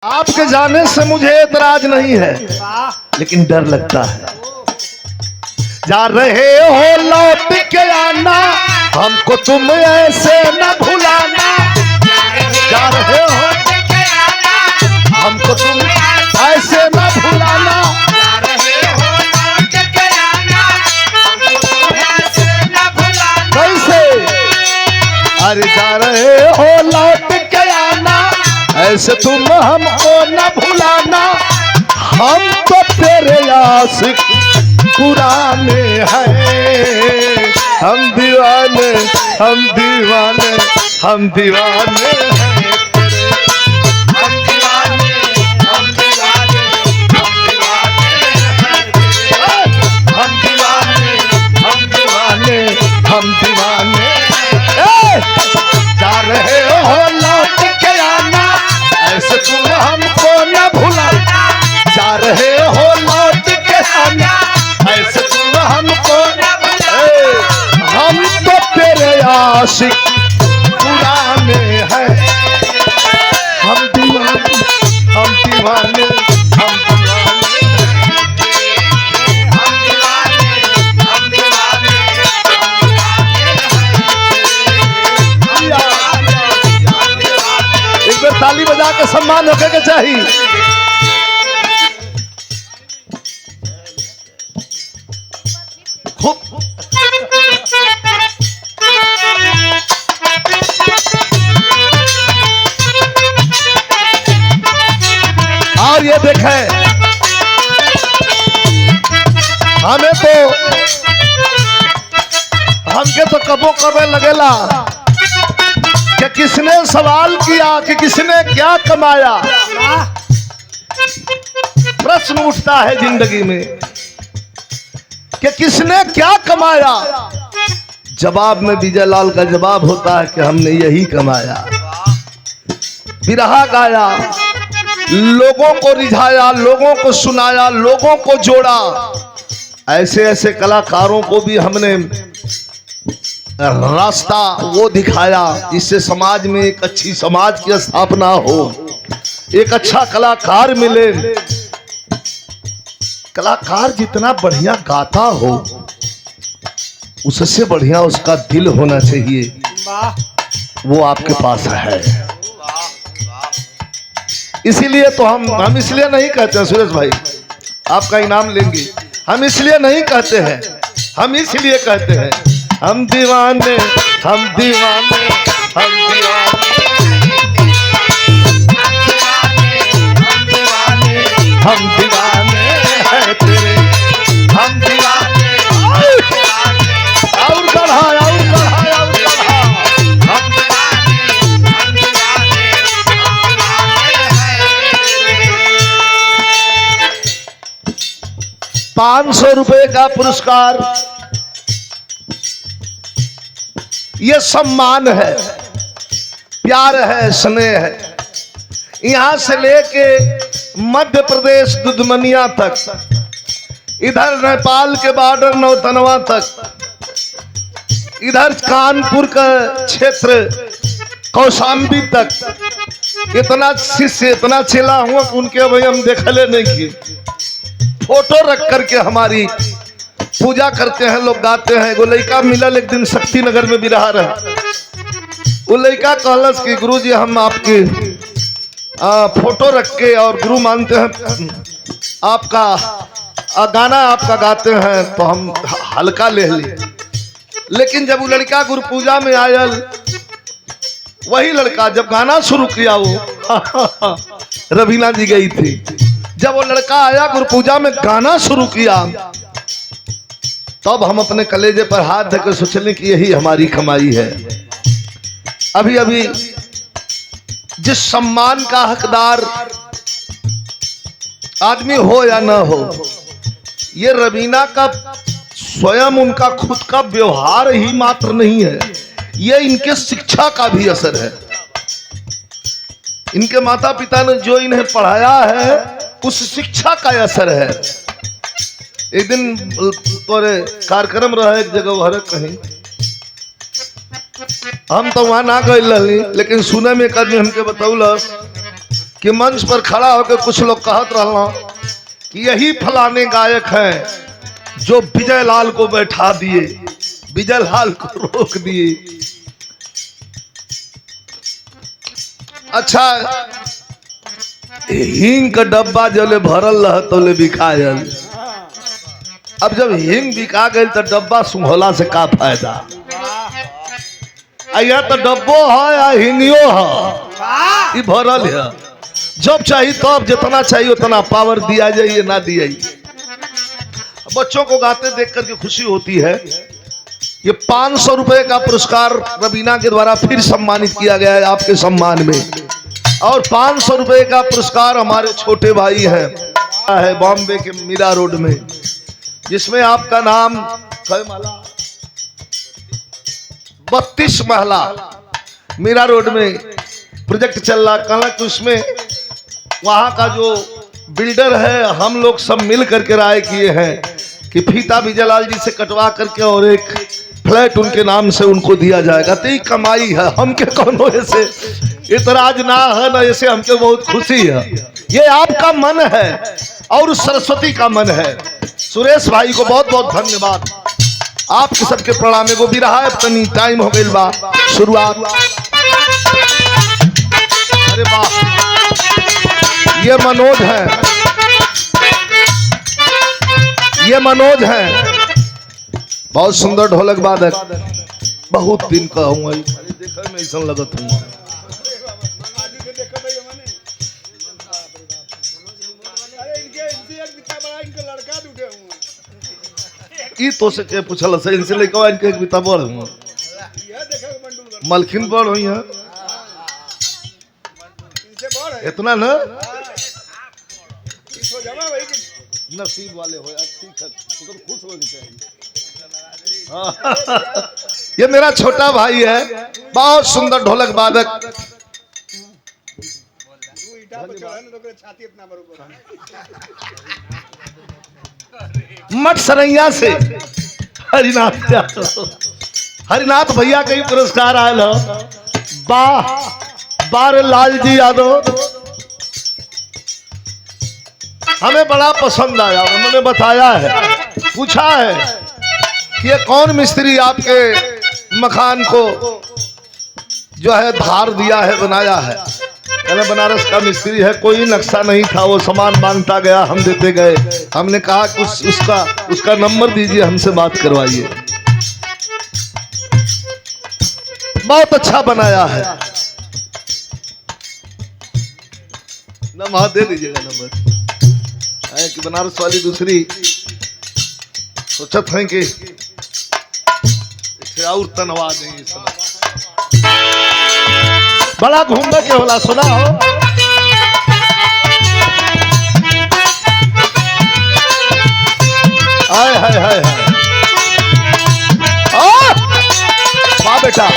आपके जाने से मुझे एतराज नहीं है, लेकिन डर लगता है। जा रहे हो लौट के आना, हमको तुम ऐसे न भुलाना। जा रहे हो हमको तुम ऐसे न भुलाना। कैसे? अरे जा रहे हो लौट के आना, ऐसे तुम हमको न भुलाना। हम तो तेरे आशिक पुराने हैं, हम दीवाने हम दीवाने हम दीवाने हैं। हम दीवाने जा रहे हो लौट के आना, ऐसे तुम हमको न भुलाना। जा रहे हो लौट के आना, ऐसे तुम हमको न भुलाना। हम तो तेरे आशिक पुराने हैं, हम दीवाने हम दीवाने हम ताली बजा के सम्मान होके के चाहिए। खूब और ये देखें, हमके तो कबो कबे लगेला कि किसने सवाल किया कि किसने क्या कमाया। प्रश्न उठता है जिंदगी में कि किसने क्या कमाया। जवाब में विजय लाल का जवाब होता है कि हमने यही कमाया। बिरहा गाया, लोगों को रिझाया, लोगों को सुनाया, लोगों को जोड़ा। ऐसे ऐसे कलाकारों को भी हमने रास्ता वो दिखाया जिससे समाज में एक अच्छी समाज की स्थापना हो, एक अच्छा कलाकार मिले। कलाकार जितना बढ़िया गाता हो, उससे बढ़िया उसका दिल होना चाहिए। वो आपके पास है। इसीलिए तो हम इसलिए नहीं कहते हैं सुरेश भाई आपका इनाम लेंगे, हम इसलिए नहीं कहते हैं, हम इसलिए कहते हैं हम दीवाने हम दीवाने हम दीवाने हम दीवाने हैं तेरे, हम दीवाने। और बढ़ा और बढ़ा और बढ़ा। हम दीवाने 500 रुपए का पुरस्कार, ये सम्मान है, प्यार है, स्नेह है। यहां से लेके मध्य प्रदेश दुधमनिया तक, इधर नेपाल के बॉर्डर नौतनवा तक, इधर कानपुर का क्षेत्र कौशाम्बी तक, इतना शिष्य इतना चला हुआ उनके भाई हम देखले नहीं किए। फोटो रख करके हमारी पूजा करते हैं लोग, गाते हैं। एगो लड़का मिलल एक दिन शक्ति नगर में भी रहा रहे। वो लड़का कहलस कि गुरुजी हम आपके फोटो रख के और गुरु मानते हैं, आपका गाना आपका गाते हैं तो हम हल्का ले लिए। लेकिन जब वो लड़का गुरु पूजा में आयल, वही लड़का जब गाना शुरू किया, वो रवीना जी गई थी, जब वो लड़का आया गुरु पूजा में गाना शुरू किया, तब हम अपने कलेजे पर हाथ धरकर सोचने कि यही हमारी कमाई है। अभी अभी जिस सम्मान का हकदार आदमी हो या ना हो, ये रवीना का स्वयं उनका खुद का व्यवहार ही मात्र नहीं है, ये इनके शिक्षा का भी असर है। इनके माता पिता ने जो इन्हें पढ़ाया है, उस शिक्षा का असर है। एक दिन कार्यक्रम रहा एक जगह हर कहीं, हम तो वहां ना गए, लेकिन सुने में एक आदमी हमके बतौलस कि मंच पर खड़ा होकर कुछ लोग कहत रहा कि यही फलाने गायक हैं जो विजय लाल को बैठा दिए, विजय लाल को रोक दिए। अच्छा, हींग का डब्बा जले भरल रह तो ले बिकायल। अब जब हींग बिका गई तो डब्बा सुंघला से का फायदा? या तो डब्बो है या हिंगियो है, भरल है। जब चाहिए तब जितना चाहिए उतना पावर दिया जाइए ना दिया। बच्चों को गाते देख करके खुशी होती है। ये 500 रुपए का पुरस्कार रवीना के द्वारा फिर सम्मानित किया गया है आपके सम्मान में। और 500 रुपए का पुरस्कार हमारे छोटे भाई है बॉम्बे के मीरा रोड में, जिसमें आपका नाम 32 महला मीरा रोड में प्रोजेक्ट चल रहा। कहला कि उसमें वहां का जो बिल्डर है हम लोग सब मिल करके राय किए हैं कि फीता विजयलाल जी से कटवा करके और एक फ्लैट उनके नाम से उनको दिया जाएगा। तो ये कमाई है, हमके कौन ऐसे इतराज ना है ना, ऐसे हमके बहुत खुशी है। ये आपका मन है और सरस्वती का मन है। सुरेश भाई को बहुत बहुत धन्यवाद। आपके सबके प्रणाम को भी रहा है। तनी टाइम हो गई बा शुरुआत। अरे वाह, ये मनोज है, ये मनोज है, बहुत सुंदर ढोलक वादक। बहुत दिन का हूँ, देखने में ऐसा लगत हूँ। तो से के पूछल से इनसे लेके इनके एक बिता बड़ हूँ, मलखिन बड़ हुई है इतना ना नसीब वाले हो यार। ठीक है, तो खुश होनी चाहिए। ये मेरा छोटा भाई है, बहुत सुंदर ढोलक वादक। मठ सरैया से हरिनाथ भैया का ही पुरस्कार आयल हो। बार लाल जी यादव हमें बड़ा पसंद आया। उन्होंने बताया है, पूछा है कि ये कौन मिस्त्री आपके मकान को जो है धार दिया है, बनाया है। मैंने बनारस का मिस्त्री है, कोई नक्शा नहीं था, वो सामान मांगता गया, हम देते गए। हमने कहा कि उसका नंबर दीजिए, हमसे बात करवाइए। बहुत अच्छा बनाया है। नंबर दे दीजिएगा। नंबर है कि बनारस वाली दूसरी सोचत है कि इसे और तनवा देंगे। बड़ा घूमने के होला, सुना हो। हाय हाय हाय हाय, वाह बेटा।